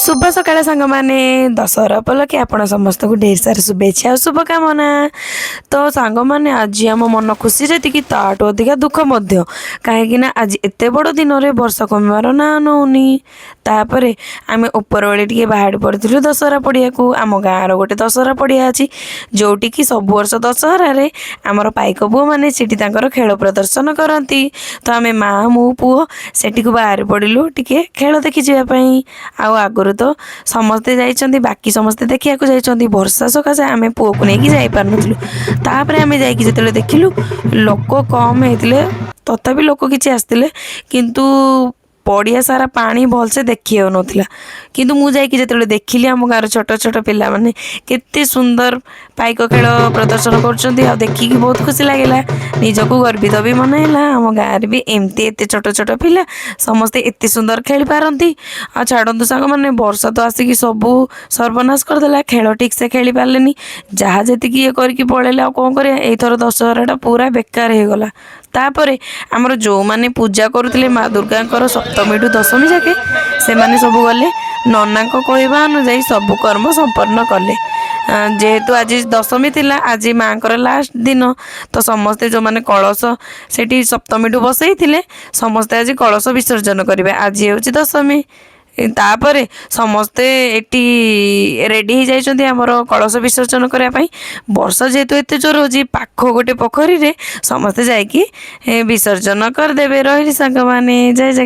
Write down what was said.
शुभ सकाळ सांग मैंने दशहरा उपलक्षे आपण समस्त को ढेर सारी शुभेच्छा और शुभकामना। तो सांग मैंने आज आम मन खुशी जी ताठू अधिका दुख कहीं आज एत बड़ दिन में वर्षा कमिबार ना नौनी। तापर आम ऊपर बेले टे बाहर पड़ू दशहरा पड़िया को आम गाँव गोटे दशहरा पड़िया अच्छी जोटि कि सब वर्ष दशहर आमर पाइक पुओ मैंने खेल प्रदर्शन करती। तो आम माँ मु पुओ से बाहर पड़िलु टे खेल देखी जावाई। आगुरी तो समस्ते जाइछन्ति बाकी समस्ते देखिया जाइछन्ति वर्षा सकाशे आम पुओ को लेकिन जाई पार नथिलु। तापर आम जाइकी जेतेले देखिलु लोक कम होइतिले तथापि लोक किछि आस्तिले किंतु पड़िया सारा पानी भलसे देखी हो नथिला। किंतु मु जाइकी जेतेले देखिली आम गाँव छोट छोट पिला माने केते सुंदर पाइक खेल प्रदर्शन करछन्ति आ देखिकी बहुत खुशी लागेला निजको गर्वित भी मनाइला। आम गाँव भी एमती एते छोट छोट पिला समस्ते एते सुंदर खेली पारती। आ छाड़ू सांग मैंने वर्षा तो आसिकी सबू सर्वनाश करदेला खेल ठीक से खेली पार्लेनी जहाँ जी ये करके पड़ेला आ कौन कर एथर दशहराटा पूरा बेकार हो गला। तापर आमर जो मैंने पूजा करुले माँ दुर्गा सप्तमी ठू दशमी जाके से माने सब गले नना कहवा अनुजाई सब कर्म संपन्न कले। जेहेतु आज दशमी थिला आज माँ लास्ट दिन तो समस्ते जो मैंने कलश से सप्तमी ठू बसई थिले समस्ते आज कलश विसर्जन करेंगे। आज हूँ दशमी तापर समस्ते एटी रेडी हो जाइछन्ति हमर कलश विसर्जन करने। वर्षा जेहेतु एते जोर हो पाख गोटे पोखरी रे समस्ते जाइकी विसर्जन करदेवे। रही सांग माने जय जय।